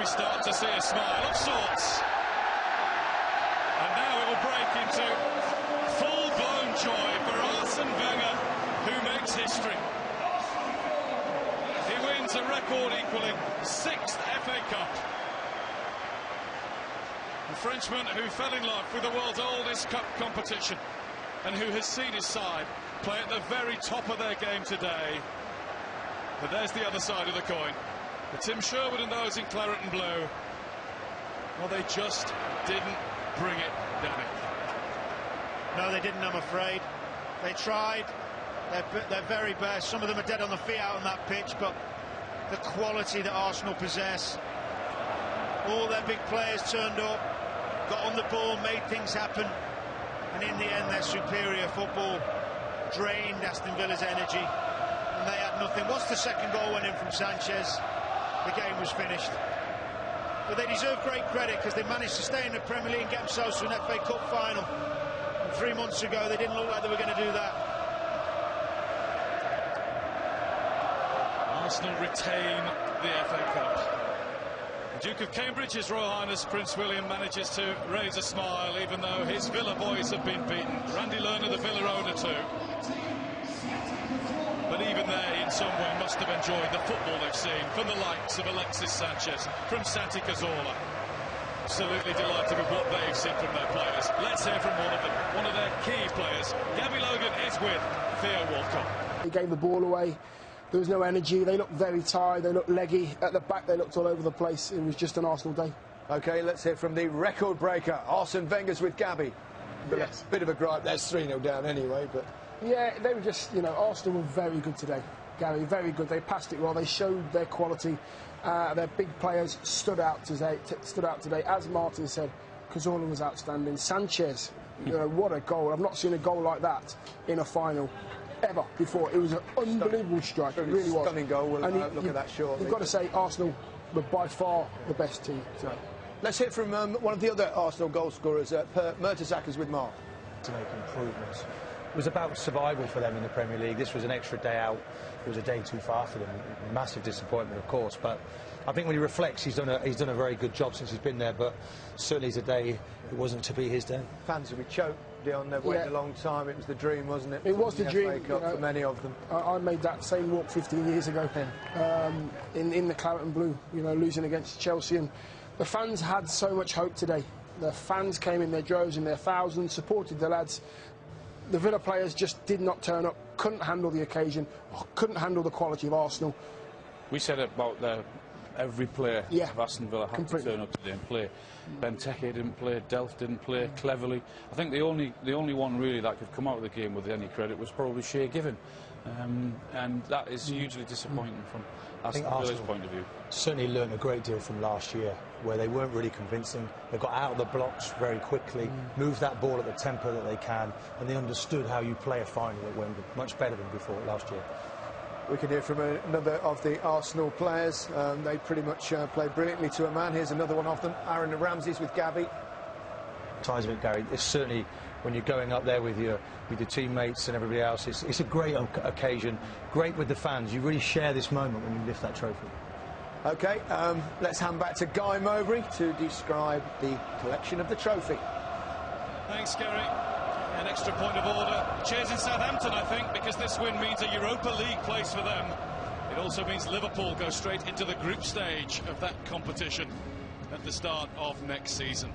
we start to see a smile of sorts. And now it will break into full-blown joy for Arsene Wenger, who makes history. He wins a record-equalling 6th FA Cup. The Frenchman who fell in love with the world's oldest cup competition and who has seen his side play at the very top of their game today. But there's the other side of the coin. The Tim Sherwood and those in claret and blue, well, they just didn't bring it, Danny. No, they didn't, I'm afraid. They tried their very best. Some of them are dead on the feet out on that pitch, but the quality that Arsenal possess, all their big players turned up, got on the ball, made things happen, and in the end their superior football drained Aston Villa's energy, and they had nothing. Once the second goal went in from Sanchez, the game was finished. But they deserve great credit because they managed to stay in the Premier League and get themselves to an FA Cup final. And 3 months ago they didn't look like they were going to do that. Arsenal retain the FA Cup. The Duke of Cambridge, His Royal Highness Prince William, manages to raise a smile even though his Villa boys have been beaten. Randy Lerner, the Villa owner, too. But even they, in some way, must have enjoyed the football they've seen from the likes of Alexis Sanchez, from Santi Cazorla. Absolutely delighted with what they've seen from their players. Let's hear from one of them, one of their key players. Gabby Logan is with Theo Walcott. He gave the ball away. There was no energy. They looked very tired. They looked leggy. At the back, they looked all over the place. It was just an Arsenal day. OK, let's hear from the record breaker. Arsene Wenger's with Gabby. Yes. Bit of a gripe. That's 3-0 down anyway, but... Yeah, they were just, you know, Arsenal were very good today, Gary, very good. They passed it well, they showed their quality. Their big players stood out today. As Martin said, Cazorla was outstanding. Sanchez, you know, what a goal. I've not seen a goal like that in a final ever before. It was an unbelievable strike, it really was. Stunning goal, we'll look at that shortly. You've got to say Arsenal were by far the best team today. Let's hear from one of the other Arsenal goal scorers, Mertesacker with Mark. To make improvements. It was about survival for them in the Premier League. This was an extra day out. It was a day too far for them. Massive disappointment, of course. But I think when he reflects, he's done a very good job since he's been there. But certainly today, it wasn't to be his day. Fans will be choked, Dion. They've waited a long time. It was the dream, wasn't it? It was the dream. FA Cup, for many of them. I made that same walk 15 years ago in the claret and blue, you know, losing against Chelsea. And the fans had so much hope today. The fans came in their droves, in their thousands, supported the lads. The Villa players just did not turn up, couldn't handle the occasion, couldn't handle the quality of Arsenal. We said about every player of Aston Villa had to turn up today and play. Benteke didn't play, Delph didn't play cleverly. I think the only one really that could come out of the game with any credit was probably Shea Given. And that is hugely disappointing from Aston Villa's point of view. Certainly learned a great deal from last year, where they weren't really convincing. They got out of the blocks very quickly, moved that ball at the tempo that they can, and they understood how you play a final at Wembley much better than before last year. We can hear from another of the Arsenal players. They pretty much played brilliantly to a man. Here's another one of them, Aaron Ramsey's with Gabby. Ties of it, Gary. It's certainly when you're going up there with your teammates and everybody else. It's a great occasion, great with the fans. You really share this moment when you lift that trophy. OK, let's hand back to Guy Mowbray to describe the collection of the trophy. Thanks, Gary. An extra point of order. Cheers in Southampton, I think, because this win means a Europa League place for them. It also means Liverpool go straight into the group stage of that competition at the start of next season.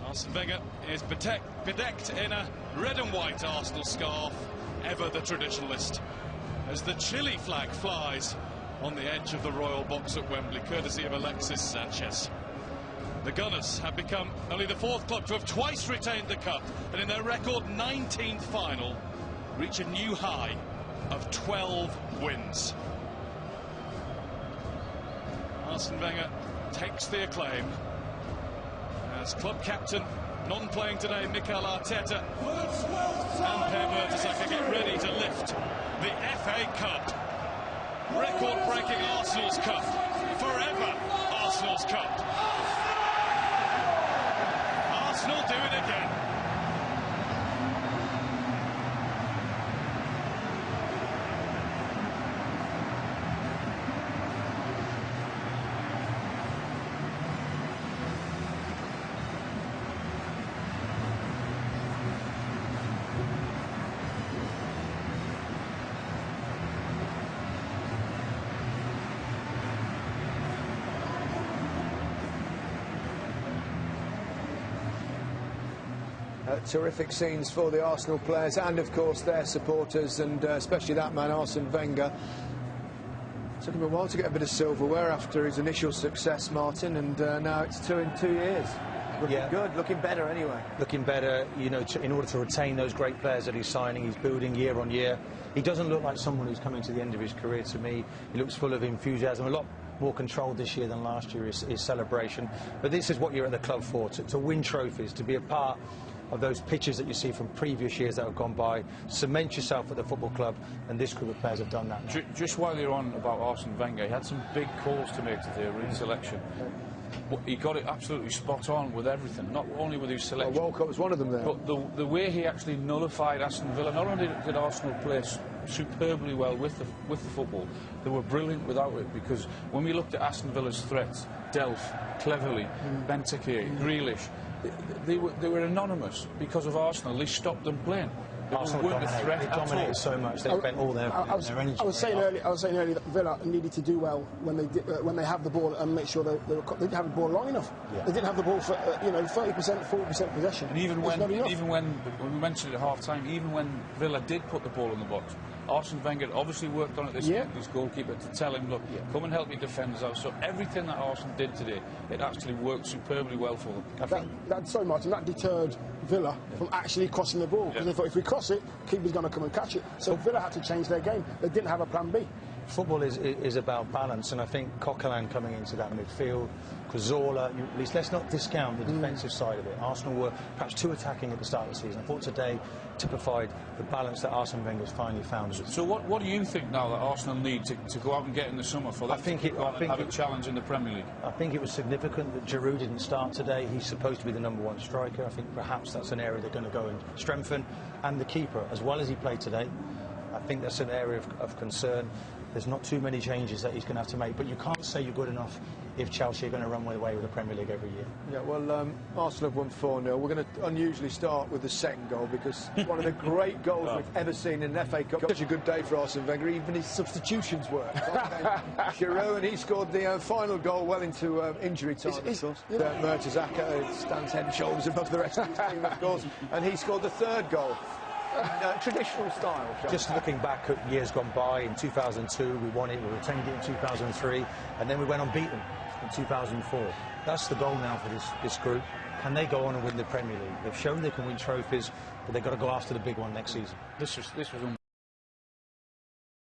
Arsene Wenger is bedecked in a red and white Arsenal scarf, ever the traditionalist, as the Chile flag flies on the edge of the royal box at Wembley, courtesy of Alexis Sanchez. The Gunners have become only the 4th club to have twice retained the cup, and in their record 19th final, reach a new high of 12 wins. Arsene Wenger takes the acclaim as club captain, non-playing today, Mikel Arteta and Per Mertesacker get ready to lift the FA Cup. Record-breaking Arsenal's Cup. Forever Arsenal's Cup. Arsenal do it again. Terrific scenes for the Arsenal players and, of course, their supporters, and especially that man, Arsene Wenger. Took him a while to get a bit of silverware after his initial success, Martin, and now it's 2 in 2 years. Looking good, looking better anyway. Looking better, you know, in order to retain those great players that he's signing, he's building year on year. He doesn't look like someone who's coming to the end of his career to me. He looks full of enthusiasm, a lot more controlled this year than last year, his celebration. But this is what you're at the club for, to win trophies, to be a part of those pictures that you see from previous years that have gone by, cement yourself at the football club, and this group of players have done that now. Just while you're on about Arsene Wenger, he had some big calls to make today, re-selection. But he got it absolutely spot on with everything, not only with his selection. Well, Walcott was one of them there. But the way he actually nullified Aston Villa, not only did Arsenal play superbly well with the football, they were brilliant without it, because when we looked at Aston Villa's threats, Delph, Cleverley, Benteke, Grealish, they were anonymous because of Arsenal. They stopped them playing. Arsenal dominated so much. They spent all their energy. I was saying earlier that Villa needed to do well when they have the ball and make sure they didn't have the ball long enough. Yeah. They didn't have the ball for 30%, 40% possession. And even when we mentioned it at half time, even when Villa did put the ball in the box, Arsene Wenger obviously worked on it this week, his goalkeeper, to tell him, look, come and help your defenders out. So everything that Arsenal did today, it actually worked superbly well for them. Martin, that deterred Villa from actually crossing the ball, because they thought if we cross it, keeper's going to come and catch it. So Villa had to change their game. They didn't have a plan B. Football is about balance, and I think Coquelin coming into that midfield, Cazorla, at least let's not discount the defensive side of it. Arsenal were perhaps too attacking at the start of the season. I thought today typified the balance that Arsene Wenger's finally found. So what do you think now that Arsenal need to go out and get in the summer for that? I think have a challenge in the Premier League. I think it was significant that Giroud didn't start today. He's supposed to be the #1 striker. I think perhaps that's an area they're going to go and strengthen. And the keeper, as well as he played today, I think that's an area of concern. There's not too many changes that he's going to have to make, but you can't say you're good enough if Chelsea are going to run away with the Premier League every year. Yeah, well, Arsenal have won 4-0. We're going to unusually start with the second goal, because one of the great goals we've ever seen in an FA Cup. Such a good day for Arsene Wenger, even his substitutions worked. Giroud, and he scored the final goal well into injury time, of course. Mertesacker stands head and shoulders above the rest of his team, of course, and he scored the third goal. Traditional style. Just looking back at years gone by, in 2002 we won it, we retained it in 2003, and then we went unbeaten in 2004. That's the goal now for this group. Can they go on and win the Premier League? They've shown they can win trophies, but they've got to go after the big one next season. This was unbelievable.